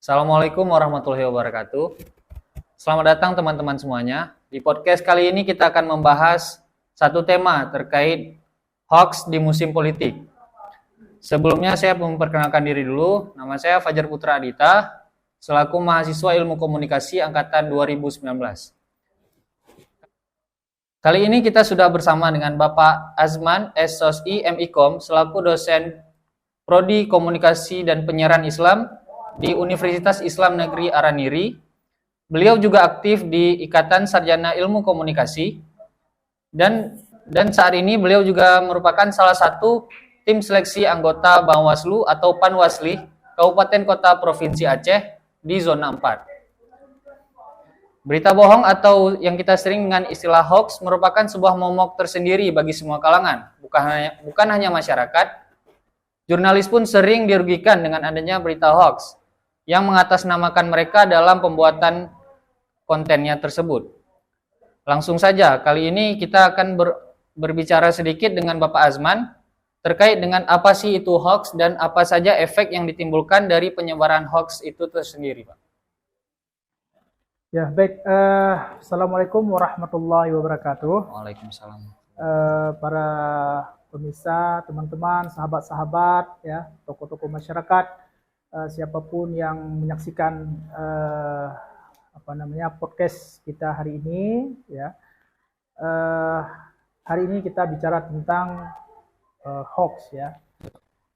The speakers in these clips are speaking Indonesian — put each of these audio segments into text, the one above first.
Assalamualaikum warahmatullahi wabarakatuh. Selamat datang teman-teman semuanya. Di podcast kali ini kita akan membahas satu tema terkait hoax di musim politik. Sebelumnya saya memperkenalkan diri dulu. Nama saya Fajar Putra Adita, selaku mahasiswa Ilmu Komunikasi angkatan 2019. Kali ini kita sudah bersama dengan Bapak Azman SSI MIKOM selaku dosen Prodi Komunikasi dan Penyiaran Islam di Universitas Islam Negeri Araniri. Beliau juga aktif di Ikatan Sarjana Ilmu Komunikasi dan saat ini beliau juga merupakan salah satu tim seleksi anggota Bawaslu atau Panwasli Kabupaten Kota Provinsi Aceh di zona 4. Berita bohong atau yang kita sering dengan istilah hoax merupakan sebuah momok tersendiri bagi semua kalangan, bukan hanya masyarakat. Jurnalis pun sering dirugikan dengan adanya berita hoax yang mengatasnamakan mereka dalam pembuatan kontennya tersebut. Langsung saja, kali ini kita akan berbicara sedikit dengan Bapak Azman terkait dengan apa sih itu hoax dan apa saja efek yang ditimbulkan dari penyebaran hoax itu tersendiri, Pak. Ya, baik. Assalamualaikum warahmatullahi wabarakatuh. Waalaikumsalam. Para pemirsa, teman-teman, sahabat-sahabat, ya, tokoh-tokoh masyarakat, siapapun yang menyaksikan podcast kita hari ini, ya. Hari ini kita bicara tentang hoax, ya.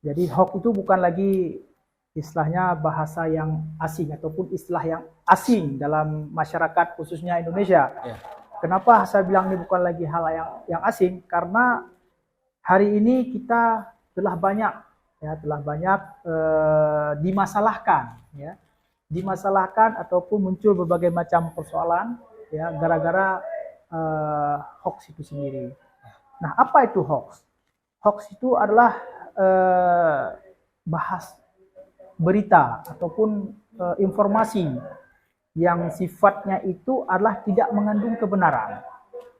Jadi hoax itu bukan lagi istilahnya bahasa yang asing ataupun istilah yang asing dalam masyarakat khususnya Indonesia. Ya. Kenapa saya bilang ini bukan lagi hal yang asing? Karena hari ini kita telah banyak dimasalahkan, ya, dimasalahkan ataupun muncul berbagai macam persoalan, ya, gara-gara hoax itu sendiri. Nah, apa itu hoax? Hoax itu adalah berita ataupun informasi yang sifatnya itu adalah tidak mengandung kebenaran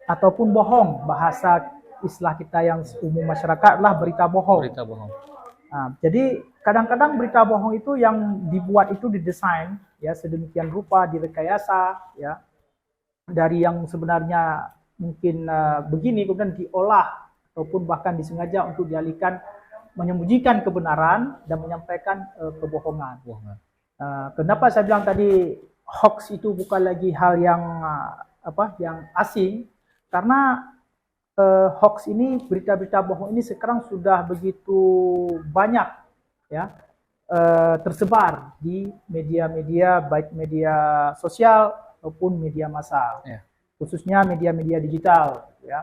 ataupun bohong. Bahasa istilah kita yang umum masyarakat adalah berita bohong. Berita bohong. Nah, jadi kadang-kadang berita bohong itu yang dibuat itu didesain, ya, sedemikian rupa, direkayasa, ya, dari yang sebenarnya mungkin begini kemudian diolah ataupun bahkan disengaja untuk dialihkan, menyembunyikan kebenaran dan menyampaikan kebohongan. Kenapa saya bilang tadi hoax itu bukan lagi hal yang yang asing? Karena hoax ini, berita-berita bohong ini sekarang sudah begitu banyak, ya, tersebar di media-media, baik media sosial maupun media massa, ya, khususnya media-media digital, ya.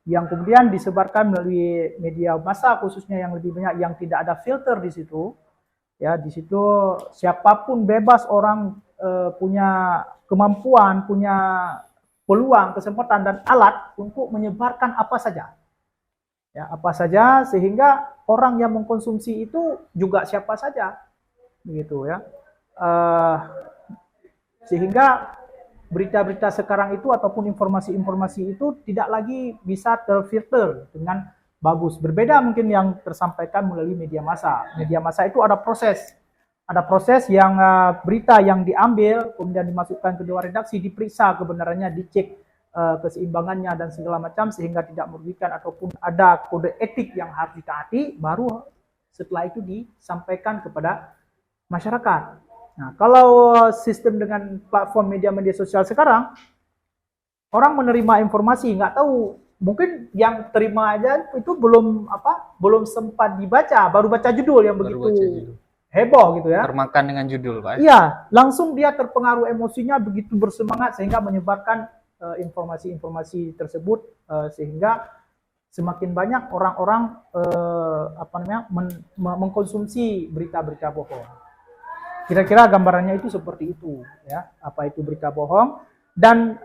Yang kemudian disebarkan melalui media massa khususnya yang lebih banyak, yang tidak ada filter di situ, ya. Di situ siapapun bebas orang punya kemampuan, punya peluang, kesempatan dan alat untuk menyebarkan apa saja, ya, apa saja, sehingga orang yang mengkonsumsi itu juga siapa saja, begitu, ya. Sehingga berita-berita sekarang itu ataupun informasi-informasi itu tidak lagi bisa terfilter dengan bagus. Berbeda mungkin yang tersampaikan melalui media massa. Media massa itu ada proses yang berita yang diambil kemudian dimasukkan ke dewan redaksi, diperiksa kebenarannya, dicek keseimbangannya dan segala macam sehingga tidak merugikan ataupun ada kode etik yang harus ditaati, baru setelah itu disampaikan kepada masyarakat. Nah, kalau sistem dengan platform media-media sosial sekarang, orang menerima informasi nggak tahu, mungkin yang terima aja itu belum sempat dibaca, baru baca judul yang begitu heboh gitu, ya. Termakan dengan judul, Pak. Iya, langsung dia terpengaruh emosinya, begitu bersemangat sehingga menyebarkan informasi-informasi tersebut, sehingga semakin banyak orang-orang mengkonsumsi berita-berita bohong. Kira-kira gambarannya itu seperti itu, ya, apa itu berita bohong. Dan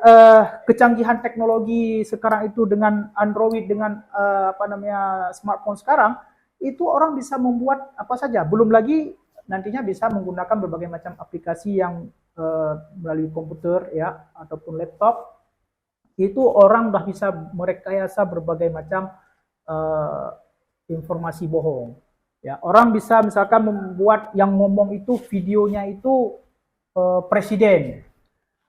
kecanggihan teknologi sekarang itu dengan Android, dengan smartphone sekarang, itu orang bisa membuat apa saja. Belum lagi nantinya bisa menggunakan berbagai macam aplikasi yang melalui komputer, ya, ataupun laptop. Itu orang udah bisa merekayasa berbagai macam informasi bohong. Ya, orang bisa misalkan membuat yang ngomong itu videonya itu presiden,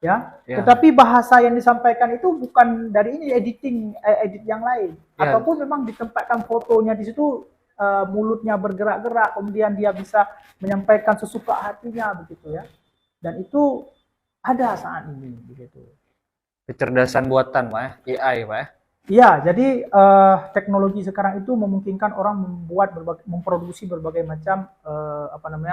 ya. Ya. Tetapi bahasa yang disampaikan itu bukan dari ini edit yang lain, Ya. ataupun memang ditempatkan fotonya di situ, mulutnya bergerak-gerak, kemudian dia bisa menyampaikan sesuka hatinya begitu ya. Dan itu ada saat ini begitu. Kecerdasan buatan, Pak, AI, Pak. Iya, jadi teknologi sekarang itu memungkinkan orang memproduksi berbagai macam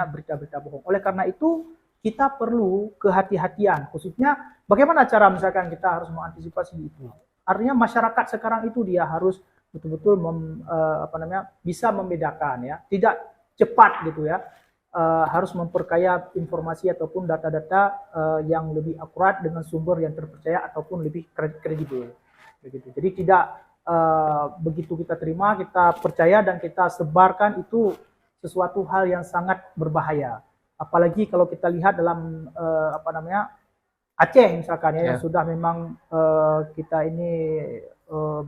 berita-berita bohong. Oleh karena itu kita perlu kehati-hatian, khususnya bagaimana cara misalkan kita harus mengantisipasi itu. Artinya masyarakat sekarang itu dia harus betul-betul bisa membedakan ya, tidak cepat gitu ya. Harus memperkaya informasi ataupun data-data yang lebih akurat dengan sumber yang terpercaya ataupun lebih kredibel. Begitu. Jadi tidak begitu kita terima, kita percaya dan kita sebarkan itu sesuatu hal yang sangat berbahaya. Apalagi kalau kita lihat dalam Aceh misalkan ya, yang sudah memang kita ini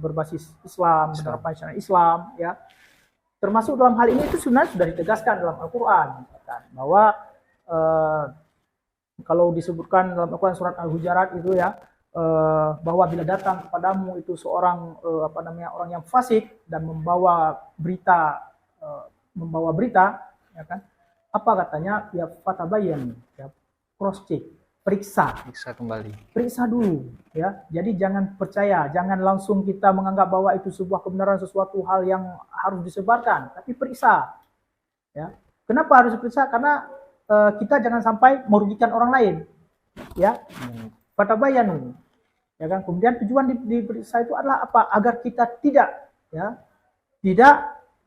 berbasis Islam, penerapan syariat Islam ya. Termasuk dalam hal ini itu sebenarnya sudah ditegaskan dalam Al-Qur'an bahwa kalau disebutkan dalam Al-Qur'an surat Al-Hujurat itu ya, bahwa bila datang kepadamu itu seorang orang yang fasik dan membawa berita ya kan, apa katanya, ya fatabayyan, ya cross check, periksa periksa dulu ya. Jadi jangan percaya, jangan langsung kita menganggap bahwa itu sebuah kebenaran, sesuatu hal yang harus disebarkan, tapi periksa ya. Kenapa harus diperiksa? Karena kita jangan sampai merugikan orang lain ya. Fatabayyan ya kan. Kemudian tujuan diperiksa itu adalah apa? Agar kita tidak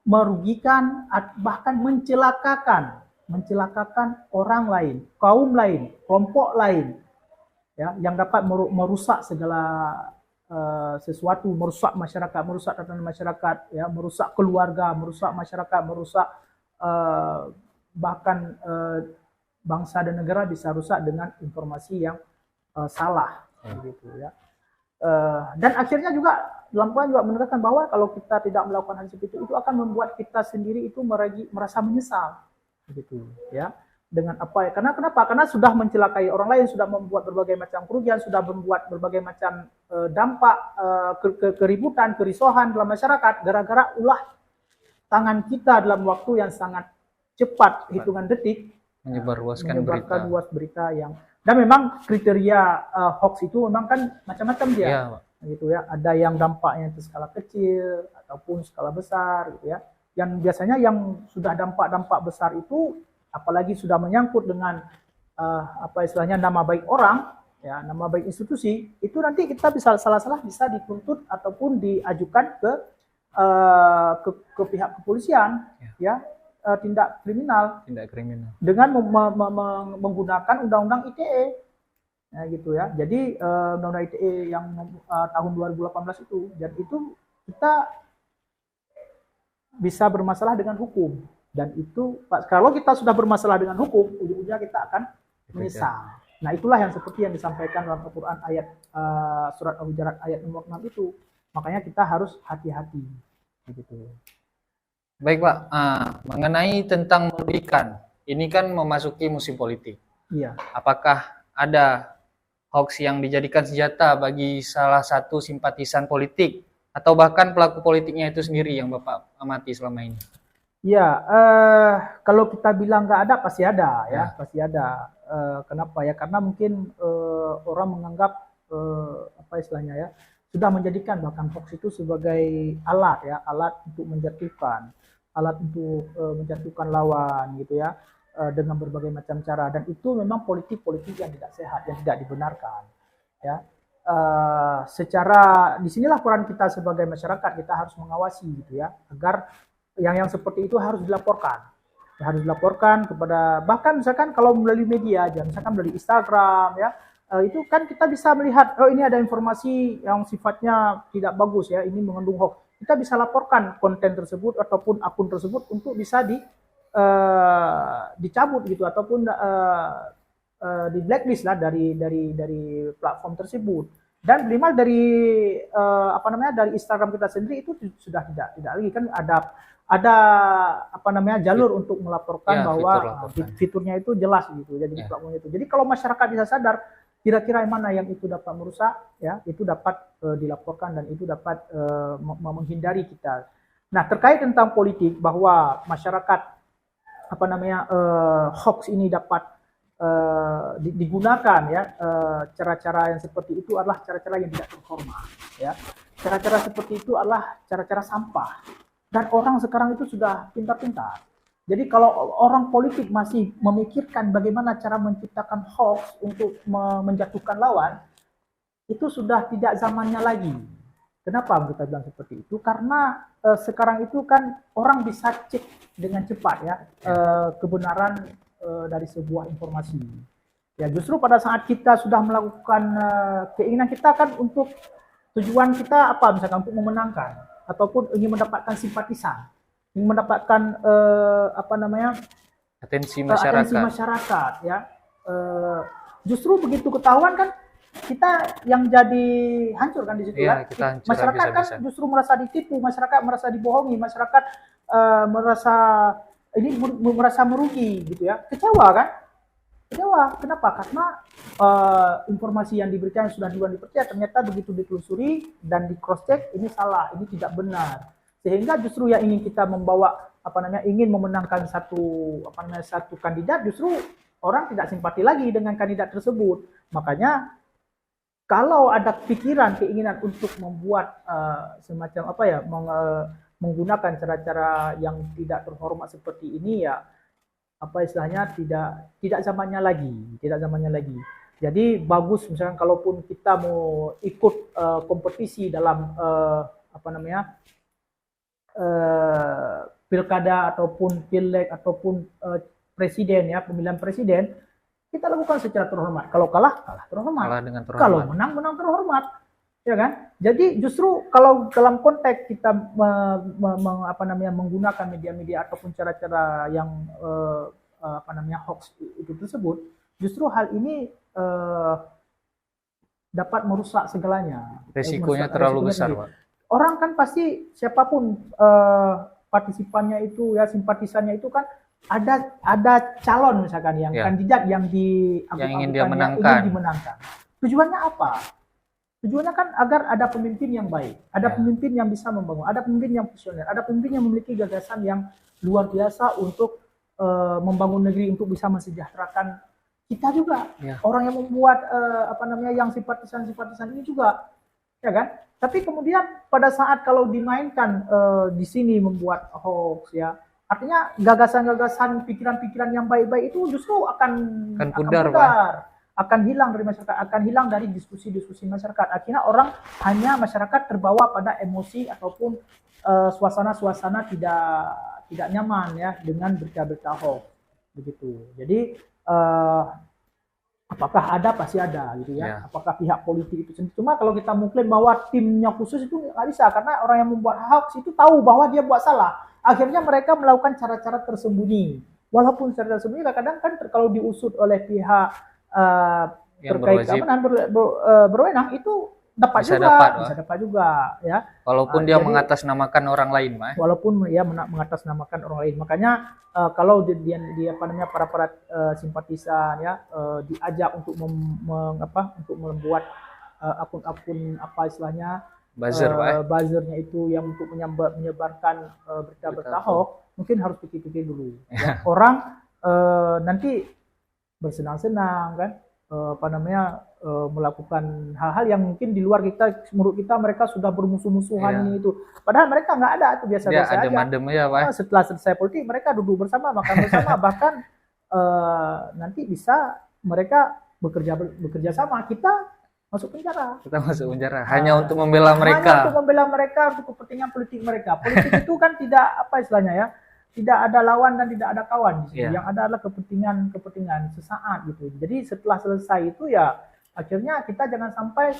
merugikan, bahkan mencelakakan orang lain, kaum lain, kelompok lain ya, yang dapat merusak segala sesuatu, merusak masyarakat, merusak tatanan masyarakat ya, merusak keluarga, merusak masyarakat, merusak bahkan bangsa dan negara bisa rusak dengan informasi yang salah gitu ya. Dan akhirnya juga dalam Quran juga menekankan bahwa kalau kita tidak melakukan hal seperti itu akan membuat kita sendiri itu merasa menyesal begitu ya. Dengan apa ya? Karena kenapa? Karena sudah mencelakai orang lain, sudah membuat berbagai macam kerugian, sudah membuat berbagai macam dampak keributan, kerisauan dalam masyarakat gara-gara ulah tangan kita dalam waktu yang sangat cepat, hitungan detik, menyebarluaskan berita yang, dan memang kriteria hoax itu memang kan macam-macam dia, gitu ya. Ada yang dampaknya itu skala kecil ataupun skala besar, gitu ya. Yang biasanya yang sudah dampak besar itu, apalagi sudah menyangkut dengan nama baik orang, ya, nama baik institusi, itu nanti kita bisa salah-salah bisa dituntut ataupun diajukan ke pihak kepolisian, ya. Tindak kriminal dengan menggunakan undang-undang ITE, ya, gitu ya. Jadi undang-undang ITE yang tahun 2018 itu, dan itu kita bisa bermasalah dengan hukum, dan itu kalau kita sudah bermasalah dengan hukum, ujung-ujungnya kita akan menyesal. Nah, itulah yang seperti yang disampaikan dalam Al-Quran ayat surat Al-Hujurat ayat nomor 6 itu. Makanya kita harus hati-hati, begitu. Baik Pak, mengenai tentang merugikan, ini kan memasuki musim politik. Iya. Apakah ada hoax yang dijadikan senjata bagi salah satu simpatisan politik atau bahkan pelaku politiknya itu sendiri yang Bapak amati selama ini? Iya, kalau kita bilang nggak ada, pasti ada ya, pasti ada. Kenapa ya? Karena mungkin orang menganggap istilahnya ya, sudah menjadikan bahkan hoax itu sebagai alat ya, alat untuk menjatuhkan lawan gitu ya, dengan berbagai macam cara, dan itu memang politik yang tidak sehat, yang tidak dibenarkan ya. Secara disinilah peran kita sebagai masyarakat, kita harus mengawasi gitu ya, agar yang seperti itu harus dilaporkan kepada, bahkan misalkan kalau melalui media aja, misalkan melalui Instagram ya, itu kan kita bisa melihat, oh ini ada informasi yang sifatnya tidak bagus ya, ini mengandung hoax. Kita bisa laporkan konten tersebut ataupun akun tersebut untuk bisa dicabut gitu, ataupun di blacklist lah dari platform tersebut. Dan minimal dari dari Instagram kita sendiri itu sudah tidak lagi kan ada jalur untuk melaporkan Ya, bahwa fitur laporkan. fiturnya itu jelas gitu ya, jadi platform itu. Jadi kalau masyarakat bisa sadar kira-kira yang mana yang itu dapat merusak ya, itu dapat dilaporkan dan itu dapat menghindari kita. Nah, terkait tentang politik bahwa masyarakat hoax ini dapat digunakan ya, cara-cara yang seperti itu adalah cara-cara yang tidak terhormat ya. Cara-cara seperti itu adalah cara-cara sampah. Dan orang sekarang itu sudah pintar-pintar. Jadi kalau orang politik masih memikirkan bagaimana cara menciptakan hoax untuk menjatuhkan lawan, itu sudah tidak zamannya lagi. Kenapa kita bilang seperti itu? Karena sekarang itu kan orang bisa cek dengan cepat ya kebenaran dari sebuah informasi. Ya justru pada saat kita sudah melakukan keinginan kita kan untuk tujuan kita apa, misalkan untuk memenangkan ataupun ingin mendapatkan simpatisan, ingin mendapatkan Atensi atensi masyarakat. masyarakat ya. Justru begitu ketahuan kan kita yang jadi hancur kan di situ Iya, kan. kita hancur Masyarakat kan habis-habisan. justru merasa ditipu, masyarakat merasa dibohongi, masyarakat merasa merasa merugi gitu ya. Kecewa kan? Kecewa. Kenapa? Karena informasi yang diberikan sudah duluan dipercaya, ternyata begitu ditelusuri dan di cross check ini salah, ini tidak benar. Sehingga justru yang ingin kita membawa ingin memenangkan satu kandidat, justru orang tidak simpati lagi dengan kandidat tersebut. Makanya kalau ada pikiran, keinginan untuk membuat semacam menggunakan cara-cara yang tidak terhormat seperti ini ya, tidak zamannya lagi. Jadi bagus misalkan kalaupun kita mau ikut kompetisi dalam pilkada ataupun pileg ataupun presiden ya, pemilihan presiden, kita lakukan secara terhormat. Kalau kalah terhormat. Kalah dengan terhormat. Kalau menang terhormat. Ya kan? Jadi justru kalau dalam konteks kita menggunakan media-media ataupun cara-cara yang hoax itu tersebut, justru hal ini dapat merusak segalanya. Resikonya terlalu besar, Pak. Orang kan pasti siapapun partisipannya itu ya, simpatisannya itu kan ada calon misalkan yang kandidat yang ingin dia menangkan. Tujuannya apa? Tujuannya kan agar ada pemimpin yang baik, ada pemimpin yang bisa membangun, ada pemimpin yang visioner, ada pemimpin yang memiliki gagasan yang luar biasa untuk membangun negeri, untuk bisa mensejahterakan kita juga. Orang yang membuat yang simpatisan ini juga, ya kan? Tapi kemudian pada saat kalau dimainkan di sini membuat hoax ya, artinya gagasan-gagasan, pikiran-pikiran yang baik-baik itu justru akan pudar. Akan hilang dari masyarakat, akan hilang dari diskusi-diskusi masyarakat. Akhirnya orang masyarakat terbawa pada emosi ataupun suasana-suasana tidak nyaman ya dengan berita-berita hoax begitu. Jadi apakah ada, pasti ada gitu ya. Apakah pihak politik itu sendiri. Cuma kalau kita mengklaim bahwa timnya khusus itu nggak bisa, karena orang yang membuat hoax itu tahu bahwa dia buat salah. Akhirnya mereka melakukan cara-cara tersembunyi. Walaupun secara tersembunyi kadang kan kalau diusut oleh pihak terkait keamanan berwenang itu bisa dapat juga ya. Walaupun dia mengatasnamakan orang lain, Mas. Walaupun dia mengatasnamakan orang lain. Makanya kalau dia para simpatisan ya diajak untuk untuk membuat akun-akun buzzernya itu yang untuk menyebarkan berita-berita hoax, mungkin harus pikir-pikir dulu. Ya. Orang nanti bersenang-senang kan melakukan hal-hal yang mungkin di luar menurut kita mereka sudah bermusuh-musuhan itu, padahal mereka nggak ada, itu biasa-biasa aja. Setelah selesai politik mereka duduk bersama, makan bersama, bahkan nanti bisa mereka bekerja sama. Kita masuk penjara hanya untuk membela mereka, untuk kepentingan politik mereka. Politik itu kan tidak tidak ada lawan dan tidak ada kawan. Yang ada adalah kepentingan sesaat gitu. Jadi setelah selesai itu ya akhirnya kita jangan sampai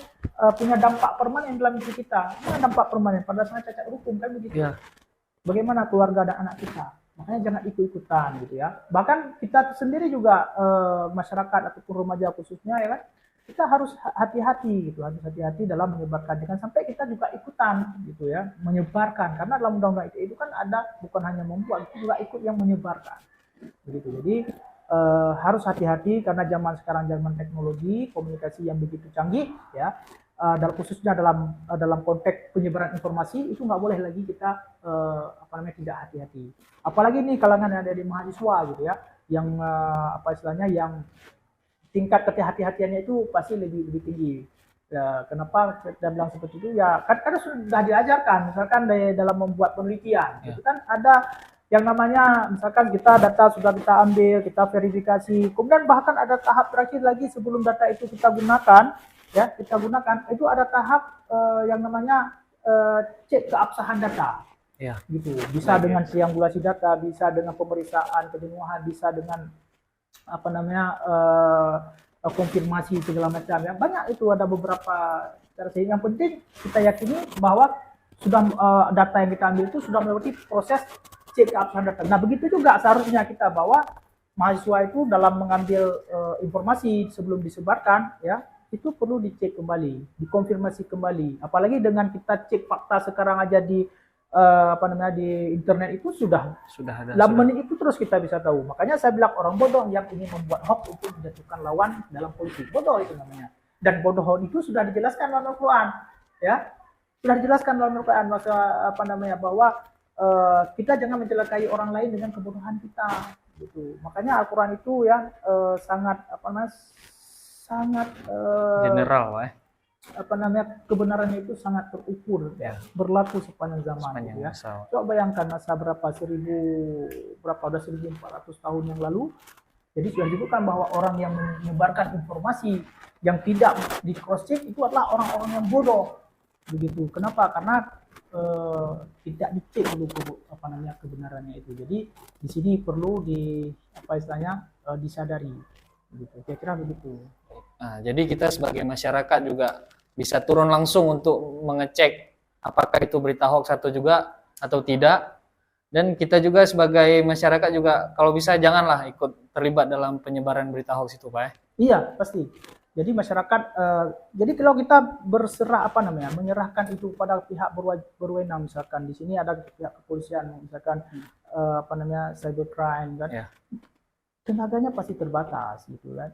punya dampak permanen dalam hidup kita. Punya dampak permanen pada saat cacat hukum kan begitu. Bagaimana keluarga dan anak kita? Makanya jangan ikut-ikutan gitu ya. Bahkan kita sendiri juga masyarakat ataupun remaja khususnya ya kan, kita harus hati-hati gitu, harus hati-hati dalam menyebarkan, jangan sampai kita juga ikutan gitu ya, menyebarkan, karena dalam undang-undang ITE itu kan ada bukan hanya membuat, itu juga ikut yang menyebarkan begitu. Jadi harus hati-hati karena zaman sekarang zaman teknologi komunikasi yang begitu canggih ya, dalam khususnya dalam konteks penyebaran informasi itu nggak boleh lagi kita tidak hati-hati, apalagi nih kalangan yang ada di mahasiswa gitu ya, yang yang tingkat kehati-hatiannya itu pasti lebih tinggi. Ya, kenapa kita bilang seperti itu? Ya karena sudah diajarkan, misalkan dalam membuat penelitian, itu kan ada yang namanya, misalkan data sudah kita ambil, kita verifikasi, kemudian bahkan ada tahap terakhir lagi sebelum data itu kita gunakan, itu ada tahap yang namanya cek keabsahan data. Ya. Gitu. Bisa dengan triangulasi data, bisa dengan pemeriksaan kejenuhan, bisa dengan konfirmasi segala macam ya, banyak itu, ada beberapa cara. Yang penting kita yakini bahwa sudah data yang kita ambil itu sudah melewati proses cek keabsahan data. Nah begitu juga seharusnya kita, bahwa mahasiswa itu dalam mengambil informasi sebelum disebarkan ya, itu perlu dicek kembali, dikonfirmasi kembali, apalagi dengan kita cek fakta sekarang aja di di internet itu sudah ada. Dalam menit itu terus kita bisa tahu. Makanya saya bilang orang bodoh yang ingin membuat hoax untuk menjatuhkan lawan dalam politik, bodoh itu namanya. Dan bodoh itu sudah dijelaskan dalam Al-Quran, ya, sudah dijelaskan dalam Al-Quran bahwa kita jangan mencelakai orang lain dengan kebodohan kita, gitu. Makanya Al-Quran itu ya sangat general, kebenarannya itu sangat terukur ya, berlaku sepanjang zaman ya. Coba bayangkan masa berapa 1400 tahun yang lalu, jadi sudah disebutkan bahwa orang yang menyebarkan informasi yang tidak di cross check itu adalah orang-orang yang bodoh begitu. Kenapa? Karena tidak dicek dulu kebenarannya itu. Jadi di sini perlu disadari gitu. Kira-kira begitu. Nah, jadi kita sebagai masyarakat juga bisa turun langsung untuk mengecek apakah itu berita hoax atau tidak. Dan kita juga sebagai masyarakat juga kalau bisa janganlah ikut terlibat dalam penyebaran berita hoax itu, Pak. Iya, pasti. Jadi masyarakat, jadi kalau kita menyerahkan itu pada pihak berwenang, misalkan di sini ada pihak kepolisian, misalkan cybercrime kan, tenaganya pasti terbatas gitu kan.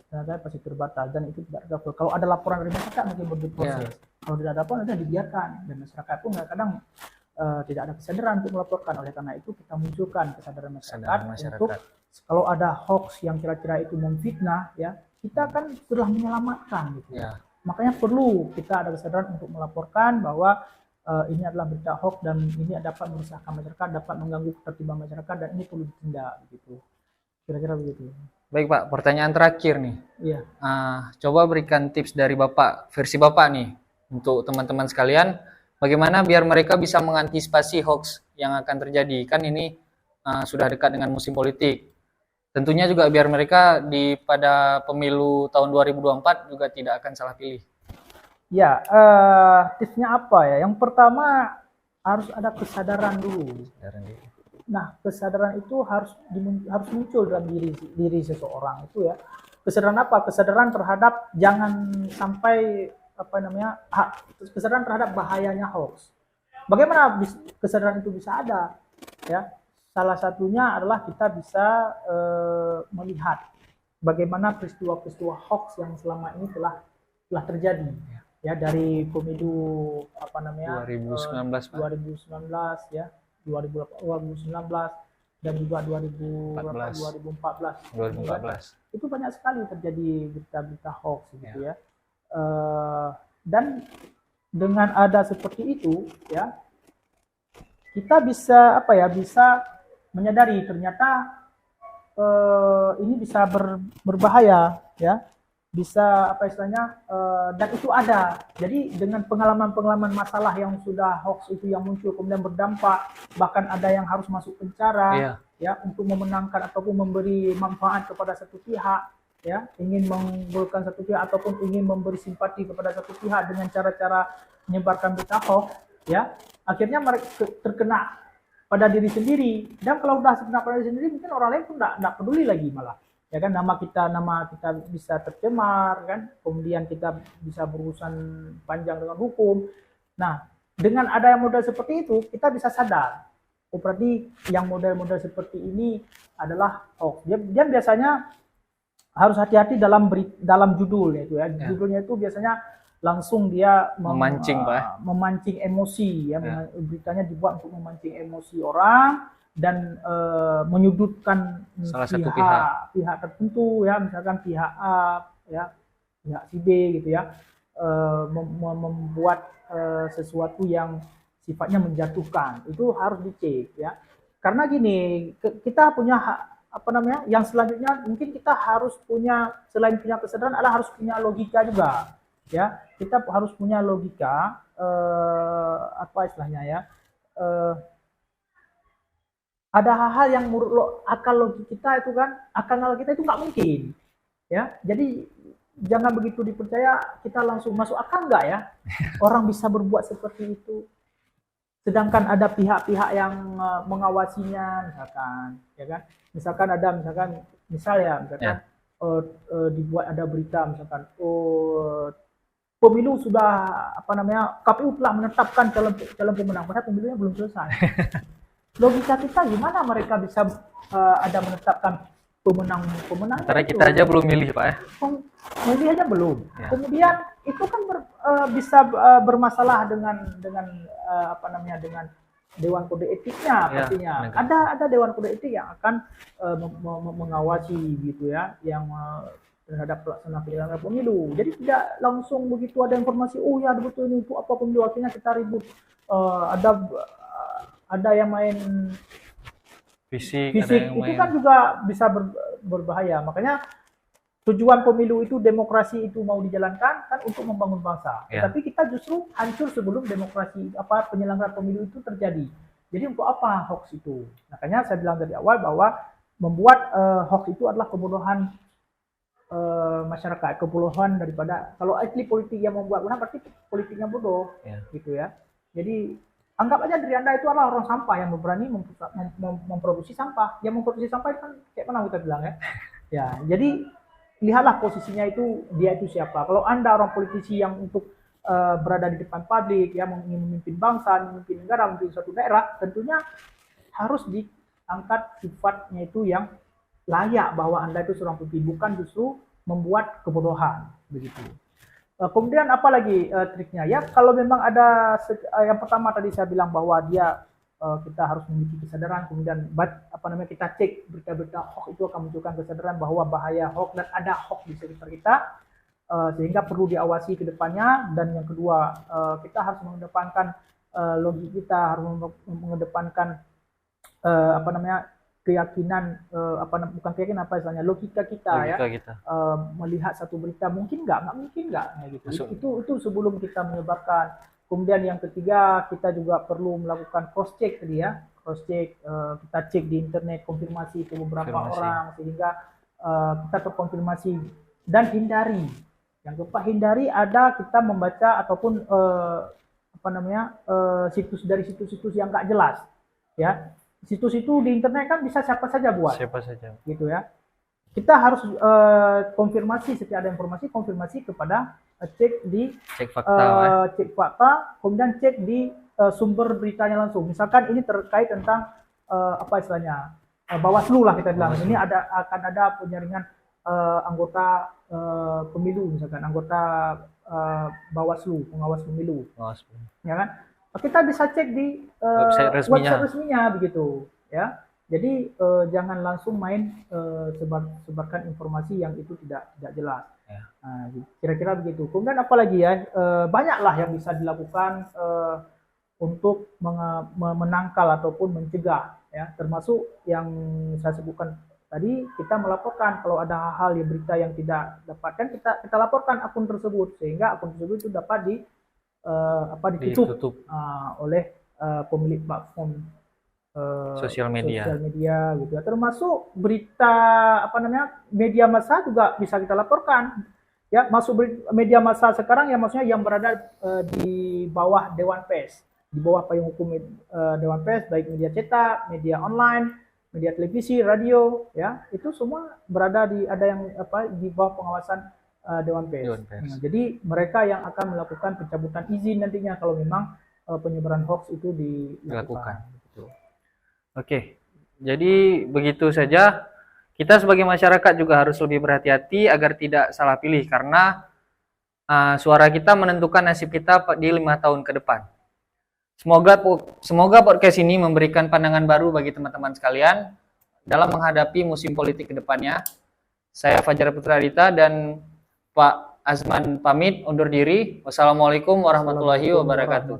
Tenaga pasti terbatas dan itu tidak ada. Kalau ada laporan dari masyarakat mungkin berproses. Kalau tidak ada laporan nanti dibiarkan, dan masyarakat pun kadang tidak ada kesadaran untuk melaporkan. Oleh karena itu kita munculkan kesadaran masyarakat untuk kalau ada hoax yang kira-kira itu memfitnah ya, kita kan telah menyelamatkan gitu. Makanya perlu kita ada kesadaran untuk melaporkan bahwa ini adalah berita hoax dan ini dapat meresahkan masyarakat, dapat mengganggu ketertiban masyarakat, dan ini perlu ditindak gitu. Kira-kira begitu. Baik Pak, pertanyaan terakhir nih. Iya. Coba berikan tips dari Bapak, versi Bapak nih, untuk teman-teman sekalian, bagaimana biar mereka bisa mengantisipasi hoax yang akan terjadi. Kan ini sudah dekat dengan musim politik. Tentunya juga biar mereka pada pemilu tahun 2024 juga tidak akan salah pilih. Ya, tipsnya apa ya? Yang pertama harus ada kesadaran dulu. Nah, kesadaran itu harus muncul dalam diri seseorang itu ya. Kesadaran apa? Kesadaran terhadap jangan sampai kesadaran terhadap bahayanya hoax. Bagaimana kesadaran itu bisa ada? Ya, salah satunya adalah kita bisa melihat bagaimana peristiwa-peristiwa hoax yang selama ini telah terjadi. Ya, dari pemilu 2019 ya. 2019 dan juga 2014. Itu banyak sekali terjadi berita-berita hoax gitu ya. Dan dengan ada seperti itu ya, kita bisa bisa menyadari ternyata ini bisa berbahaya ya. Bisa dan itu ada. Jadi dengan pengalaman masalah yang sudah hoax itu yang muncul kemudian berdampak, bahkan ada yang harus masuk penjara ya untuk memenangkan ataupun memberi manfaat kepada satu pihak ya, ingin menggolkan satu pihak ataupun ingin memberi simpati kepada satu pihak dengan cara-cara menyebarkan berita hoax ya, akhirnya mereka terkena pada diri sendiri, dan kalau sudah terkena pada diri sendiri mungkin orang lain pun tidak peduli lagi malah ya kan, nama kita bisa tercemar kan, kemudian kita bisa berurusan panjang dengan hukum. Nah, dengan ada model seperti itu kita bisa sadar, oh berarti yang model-model seperti ini adalah hoax. Dia biasanya harus hati-hati dalam judul itu ya. Judulnya itu biasanya langsung dia memancing, Pak. Memancing emosi ya. Beritanya dibuat untuk memancing emosi orang dan menyudutkan salah satu pihak tertentu ya, misalkan pihak A ya, pihak si B gitu ya, membuat sesuatu yang sifatnya menjatuhkan. Itu harus dicek ya, karena gini, kita punya yang selanjutnya mungkin kita harus punya, selain punya kesadaran adalah harus punya logika juga ya. Kita harus punya logika, apa istilahnya ya, ada hal-hal yang menurut akal logik kita itu kan, akal kita itu nggak mungkin ya. Jadi jangan begitu dipercaya kita langsung masuk akal nggak ya orang bisa berbuat seperti itu, sedangkan ada pihak-pihak yang mengawasinya misalkan ada dibuat ada berita misalkan pemilu sudah KPU telah menetapkan calon pemenang, padahal pemilunya belum selesai. Logika kita gimana mereka bisa ada menetapkan pemenang karena kita aja belum milih, Pak ya. Milih aja belum ya. Kemudian itu kan bisa bermasalah dengan dengan Dewan Kode Etiknya pastinya ya, ada Dewan Kode Etik yang akan mengawasi gitu ya, yang terhadap pelaksanaan penyelenggaraan pemilu. Jadi tidak langsung begitu ada informasi, oh ya betul ini untuk apa pemilu, akhirnya kita ribut. Ada yang main fisik itu kan juga bisa berbahaya. Makanya tujuan pemilu itu, demokrasi itu mau dijalankan kan untuk membangun bangsa. Ya. Tapi kita justru hancur sebelum demokrasi penyelenggaraan pemilu itu terjadi. Jadi untuk apa hoax itu? Makanya saya bilang dari awal bahwa membuat hoax itu adalah kebodohan masyarakat, kebodohan daripada, kalau ahli politik yang membuat benar berarti politiknya bodoh, gitu ya. Jadi anggap aja diri Anda itu adalah orang sampah yang berani memproduksi sampah. Yang memproduksi sampah itu kan kayak mana kita bilang ya. Ya, jadi lihatlah posisinya itu, dia itu siapa. Kalau Anda orang politisi yang untuk berada di depan publik, ya, memimpin bangsa, memimpin negara, memimpin suatu daerah, tentunya harus diangkat sifatnya itu yang layak bahwa Anda itu seorang pemimpin, bukan justru membuat kebodohan begitu. Kemudian apa lagi triknya ya? Kalau memang ada yang pertama tadi saya bilang bahwa kita harus memiliki kesadaran, kemudian kita cek berita-berita hoax itu akan munculkan kesadaran bahwa bahaya hoax dan ada hoax di sekitar kita, sehingga perlu diawasi ke depannya. Dan yang kedua, kita harus mengedepankan logik kita, harus mengedepankan keyakinan, logika kita ya. Melihat satu berita mungkin nggak gitu. Itu sebelum kita menyebarkan. Kemudian yang ketiga, kita juga perlu melakukan cross check tadi ya. Cross check, kita cek di internet, konfirmasi ke beberapa orang sehingga kita terkonfirmasi, dan hindari. Yang keempat, hindari ada kita membaca ataupun situs-situs yang nggak jelas ya. Situs itu di internet kan bisa siapa saja buat. Siapa saja. Gitu ya. Kita harus konfirmasi setiap ada informasi, konfirmasi kepada cek fakta, kemudian cek di sumber beritanya langsung. Misalkan ini terkait tentang Bawaslu lah kita bilang. Ini akan ada penyaringan anggota pemilu, misalkan anggota Bawaslu, pengawas pemilu. Ya kan? Kita bisa cek di website resminya begitu ya. Jadi jangan langsung main sebarkan informasi yang itu tidak jelas. Nah, kira-kira begitu. Kemudian apalagi ya, banyaklah yang bisa dilakukan untuk menangkal ataupun mencegah ya, termasuk yang saya sebutkan tadi. Kita melaporkan kalau ada hal-hal yang berita yang tidak dapatkan, kita laporkan akun tersebut sehingga akun tersebut itu dapat ditutup oleh pemilik platform sosial media gitu ya. Termasuk berita media massa juga bisa kita laporkan ya. Masuk media massa sekarang ya, maksudnya yang berada di bawah Dewan Pers, di bawah payung hukum Dewan Pers, baik media cetak, media online media televisi, radio, ya itu semua berada ada yang di bawah pengawasan Dewan Pers. Dewan Pers. Nah, jadi mereka yang akan melakukan pencabutan izin nantinya kalau memang penyebaran hoax itu dilakukan. Oke, jadi begitu saja. Kita sebagai masyarakat juga harus lebih berhati-hati agar tidak salah pilih karena suara kita menentukan nasib kita di 5 tahun ke depan. Semoga podcast ini memberikan pandangan baru bagi teman-teman sekalian dalam menghadapi musim politik ke depannya. Saya Fajar Putra Dita dan Pak Azman pamit undur diri. Wassalamualaikum warahmatullahi wabarakatuh.